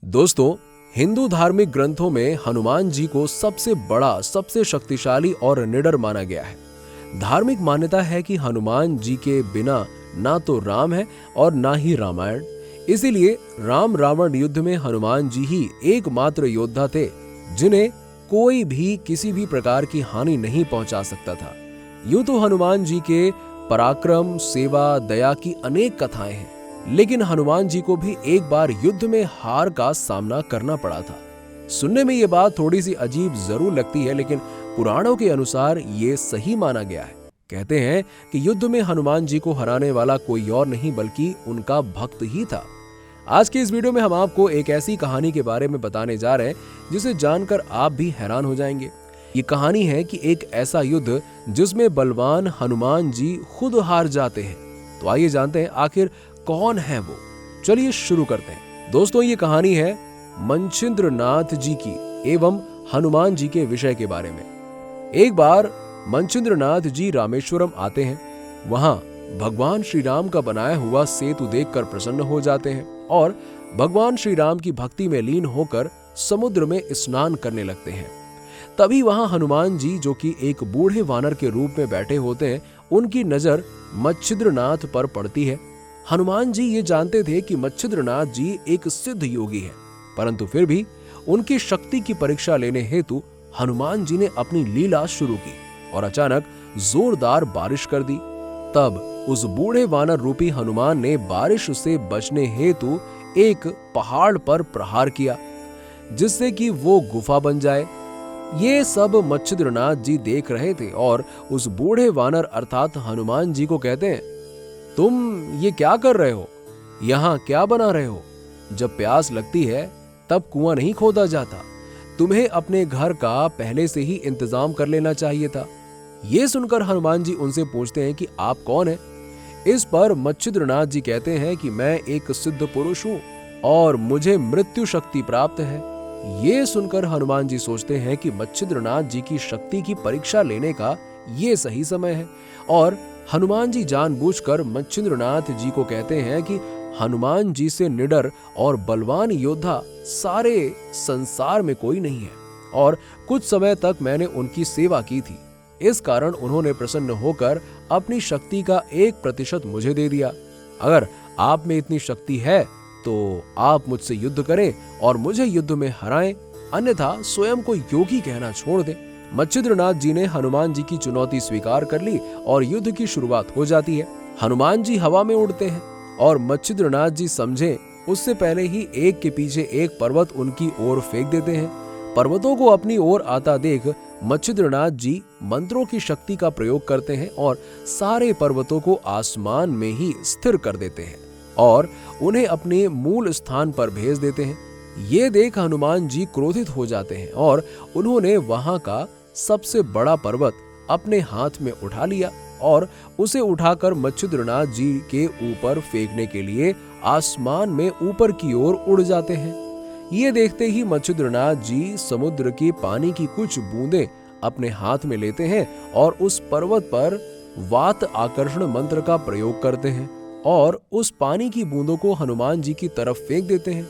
दोस्तों, हिंदू धार्मिक ग्रंथों में हनुमान जी को सबसे बड़ा, सबसे शक्तिशाली और निडर माना गया है। धार्मिक मान्यता है कि हनुमान जी के बिना ना तो राम है और ना ही रामायण। इसीलिए राम रावण युद्ध में हनुमान जी ही एकमात्र योद्धा थे जिन्हें कोई भी किसी भी प्रकार की हानि नहीं पहुंचा सकता था। यूं तो हनुमान जी के पराक्रम, सेवा, दया की अनेक कथाएं हैं, लेकिन हनुमान जी को भी एक बार युद्ध में हार का सामना करना पड़ा था। सुनने में ये बात थोड़ी सी अजीब जरूर लगती है, लेकिन पुराणों के अनुसार ये सही माना गया है। कहते हैं कि युद्ध में हनुमान जी को हराने वाला कोई और नहीं बल्कि उनका भक्त ही था। आज के इस वीडियो में हम आपको एक ऐसी कहानी के बारे में बताने जा रहे हैं जिसे जानकर आप भी हैरान हो जाएंगे। ये कहानी है कि एक ऐसा युद्ध जिसमें बलवान हनुमान जी खुद हार जाते हैं। तो आइए जानते हैं आखिर कौन है वो। चलिए शुरू करते हैं। दोस्तों, ये कहानी है मच्छिंद्रनाथ जी की एवं हनुमान जी के विषय के बारे में। एक बार मच्छिंद्रनाथ जी रामेश्वरम आते हैं। वहां भगवान श्री राम का बनाया हुआ सेतु देखकर प्रसन्न हो जाते हैं और भगवान श्री राम की भक्ति में लीन होकर समुद्र में स्नान करने लगते हैं। तभी वहां हनुमान जी, जो कि एक बूढ़े वानर के रूप में बैठे होते हैं, उनकी नजर मच्छिंद्रनाथ पर पड़ती है। हनुमान जी ये जानते थे कि मच्छिंद्रनाथ जी एक सिद्ध योगी हैं, परंतु फिर भी उनकी शक्ति की परीक्षा लेने हेतु हनुमान जी ने अपनी लीला शुरू की और अचानक जोरदार बारिश कर दी। तब उस बूढ़े वानर रूपी हनुमान ने बारिश से बचने हेतु एक पहाड़ पर प्रहार किया, जिससे कि वो गुफा बन जाए। ये सब मच्छिंद्रनाथ जी देख रहे थे और उस बूढ़े वानर अर्थात हनुमान जी को कहते हैं, तुम ये क्या कर रहे हो? यहाँ क्या बना रहे हो? जब प्यास लगती है तब कुआं नहीं खोदा जाता। तुम्हें अपने घर का पहले से ही इंतजाम कर लेना चाहिए था। ये सुनकर हनुमान जी उनसे पूछते हैं कि आप कौन हैं? इस पर मच्छिंद्रनाथ जी कहते हैं कि मैं एक सिद्ध पुरुष हूँ और मुझे मृत्यु शक्ति प्राप्त है। ये सुनकर हनुमान जी सोचते हैं कि मच्छिंद्रनाथ जी की शक्ति की परीक्षा लेने का ये सही समय है और हनुमान जी जानबूझकर मच्छिंद्रनाथ जी को कहते हैं कि हनुमान जी से निडर और बलवान योद्धा सारे संसार में कोई नहीं है और कुछ समय तक मैंने उनकी सेवा की थी। इस कारण उन्होंने प्रसन्न होकर अपनी शक्ति का 1% मुझे दे दिया। अगर आप में इतनी शक्ति है तो आप मुझसे युद्ध करें और मुझे युद्ध में हराएं, अन्यथा स्वयं को योगी कहना छोड़ दें। मच्छिंद्रनाथ जी ने हनुमान जी की चुनौती स्वीकार कर ली और युद्ध की शुरुआत हो जाती है। हनुमान जी हवा में उड़ते हैं और मच्छिंद्रनाथ जी समझें उससे पहले ही एक के पीछे एक पर्वत उनकी ओर फेंक देते हैं। पर्वतों को अपनी ओर आता देख मच्छिंद्रनाथ जी मंत्रों की शक्ति का प्रयोग करते हैं और सारे पर्वतों को आसमान में ही स्थिर कर देते हैं और उन्हें अपने मूल स्थान पर भेज देते हैं। ये देख हनुमान जी क्रोधित हो जाते हैं और उन्होंने वहां का सबसे बड़ा पर्वत अपने हाथ में उठा लिया और उसे उठाकर मच्छिंद्रनाथ जी के ऊपर फेंकने के लिए आसमान में ऊपर की ओर उड़ जाते हैं। ये देखते ही मच्छिंद्रनाथ जी समुद्र की पानी की कुछ बूंदें अपने हाथ में लेते हैं और उस पर्वत पर वात आकर्षण मंत्र का प्रयोग करते हैं और उस पानी की बूंदों को हनुमान जी की तरफ फेंक देते हैं।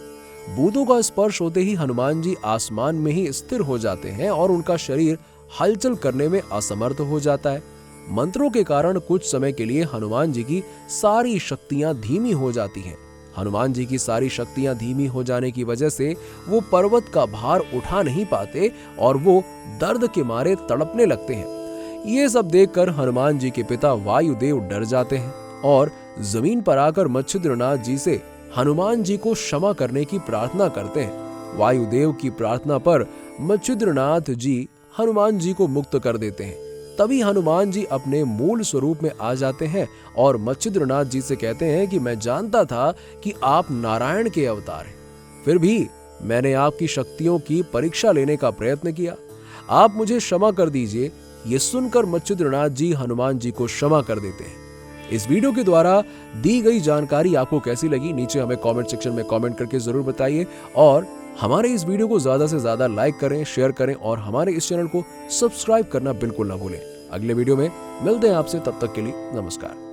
बूंदों का स्पर्श होते ही हनुमान जी आसमान में ही स्थिर हो जाते हैं और उनका शरीर हलचल करने में असमर्थ हो जाता है। मंत्रों के कारण कुछ समय के लिए हनुमान जी की सारी शक्तियां धीमी हो जाती हैं। हनुमान जी की सारी शक्तियां धीमी हो जाने की वजह से वो पर्वत का भार उठा नहीं पाते और वो दर्द के मारे तड़पने लगते हैं। ये सब देखकर हनुमान जी के पिता वायुदेव डर जाते हैं और जमीन पर आकर मच्छिंद्रनाथ जी से हनुमान जी को क्षमा करने की प्रार्थना करते हैं। वायुदेव की प्रार्थना पर मच्छिंद्रनाथ जी हनुमान जी को मुक्त कर देते हैं। तभी हनुमान जी अपने मूल स्वरूप में आ जाते हैं और मच्छिंद्रनाथ जी से कहते हैं कि मैं जानता था कि आप नारायण के अवतार हैं, फिर भी मैंने आपकी शक्तियों की परीक्षा लेने का प्रयत्न किया। आप मुझे क्षमा कर दीजिए। ये सुनकर मच्छिंद्रनाथ जी हनुमान जी को क्षमा कर देते हैं। इस वीडियो के द्वारा दी गई जानकारी आपको कैसी लगी, नीचे हमें कमेंट सेक्शन में कमेंट करके जरूर बताइए और हमारे इस वीडियो को ज्यादा से ज्यादा लाइक करें, शेयर करें और हमारे इस चैनल को सब्सक्राइब करना बिल्कुल ना भूलें। अगले वीडियो में मिलते हैं आपसे, तब तक के लिए नमस्कार।